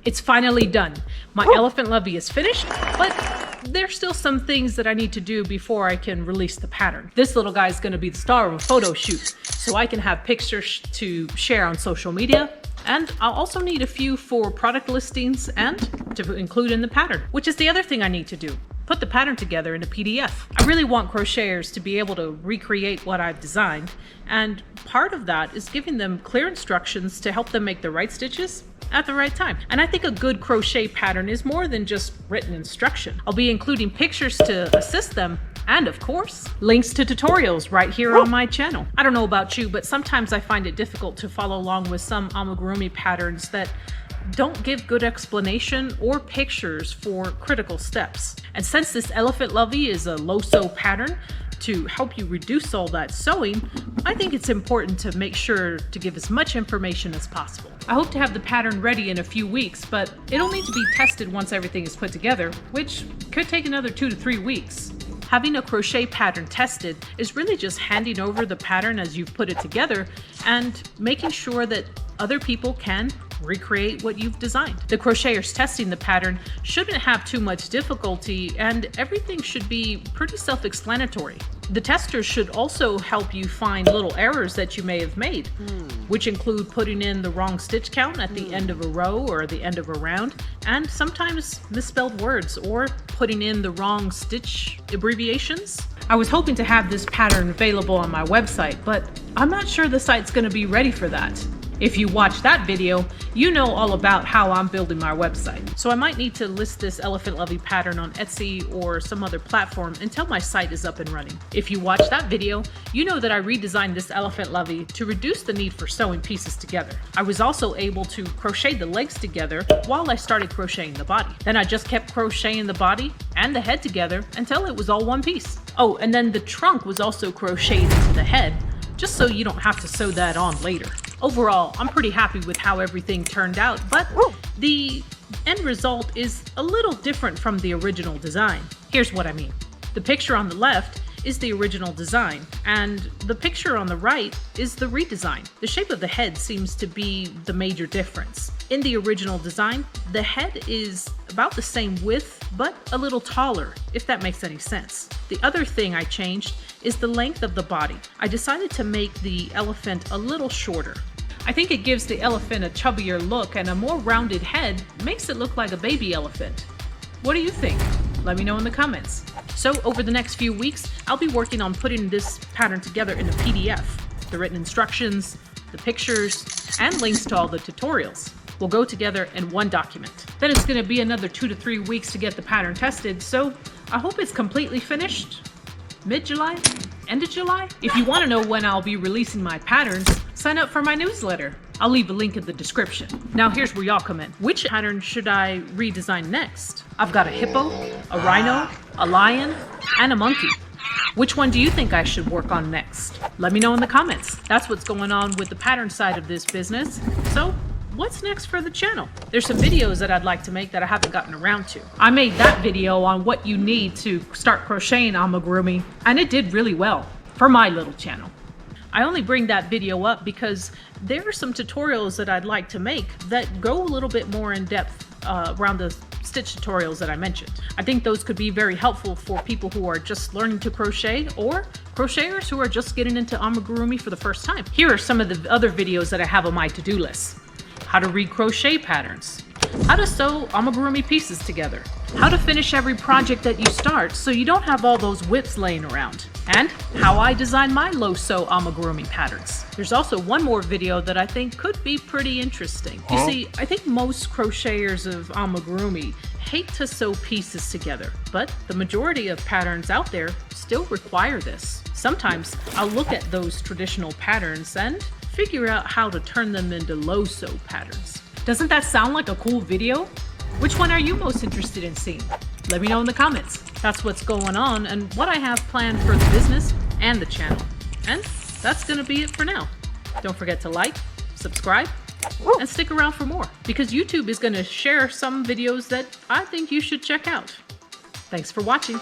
It's finally done. My Elephant Lovey is finished, but there's still some things that I need to do before I can release the pattern. This little guy is going to be the star of a photo shoot, so I can have pictures to share on social media. And I'll also need a few for product listings and to include in the pattern, which is the other thing I need to do. Put the pattern together in a PDF. I really want crocheters to be able to recreate what I've designed, and part of that is giving them clear instructions to help them make the right stitches at the right time. And I think a good crochet pattern is more than just written instruction. I'll be including pictures to assist them, and of course, links to tutorials right here on my channel. I don't know about you, but sometimes I find it difficult to follow along with some amigurumi patterns that don't give good explanation or pictures for critical steps. And since this Elephant Lovey is a low sew pattern to help you reduce all that sewing, I think it's important to make sure to give as much information as possible. I hope to have the pattern ready in a few weeks, but it'll need to be tested once everything is put together, which could take another 2 to 3 weeks. Having a crochet pattern tested is really just handing over the pattern as you've put it together and making sure that other people can recreate what you've designed. The crocheters testing the pattern shouldn't have too much difficulty, and everything should be pretty self-explanatory. The testers should also help you find little errors that you may have made, which include putting in the wrong stitch count at the end of a row or the end of a round, and sometimes misspelled words or putting in the wrong stitch abbreviations. I was hoping to have this pattern available on my website, but I'm not sure the site's going to be ready for that. If you watch that video, you know all about how I'm building my website. So I might need to list this Elephant Lovey pattern on Etsy or some other platform until my site is up and running. If you watch that video, you know that I redesigned this Elephant Lovey to reduce the need for sewing pieces together. I was also able to crochet the legs together while I started crocheting the body. Then I just kept crocheting the body and the head together until it was all one piece. Oh, and then the trunk was also crocheted into the head, just so you don't have to sew that on later. Overall, I'm pretty happy with how everything turned out, but the end result is a little different from the original design. Here's what I mean. The picture on the left is the original design, and the picture on the right is the redesign. The shape of the head seems to be the major difference. In the original design, the head is about the same width, but a little taller, if that makes any sense. The other thing I changed is the length of the body. I decided to make the elephant a little shorter. I think it gives the elephant a chubbier look, and a more rounded head makes it look like a baby elephant. What do you think? Let me know in the comments. So over the next few weeks, I'll be working on putting this pattern together in a PDF. The written instructions, the pictures, and links to all the tutorials will go together in one document. Then it's going to be another 2 to 3 weeks to get the pattern tested, so I hope it's completely finished. Mid-July? End of July? If you want to know when I'll be releasing my patterns, sign up for my newsletter. I'll leave a link in the description. Now here's where y'all come in. Which pattern should I redesign next? I've got a hippo, a rhino, a lion, and a monkey. Which one do you think I should work on next? Let me know in the comments. That's what's going on with the pattern side of this business. So what's next for the channel? There's some videos that I'd like to make that I haven't gotten around to. I made that video on what you need to start crocheting amigurumi, and it did really well for my little channel. I only bring that video up because there are some tutorials that I'd like to make that go a little bit more in depth around the stitch tutorials that I mentioned. I think those could be very helpful for people who are just learning to crochet or crocheters who are just getting into amigurumi for the first time. Here are some of the other videos that I have on my to-do list. How to read crochet patterns, how to sew amigurumi pieces together, how to finish every project that you start so you don't have all those whips laying around, and how I design my low sew amigurumi patterns. There's also one more video that I think could be pretty interesting. You see, I think most crocheters of amigurumi hate to sew pieces together, but the majority of patterns out there still require this. Sometimes I'll look at those traditional patterns and figure out how to turn them into low sew patterns. Doesn't that sound like a cool video? Which one are you most interested in seeing? Let me know in the comments. That's what's going on and what I have planned for the business and the channel. And that's gonna be it for now. Don't forget to like, subscribe, and stick around for more, because YouTube is gonna share some videos that I think you should check out. Thanks for watching.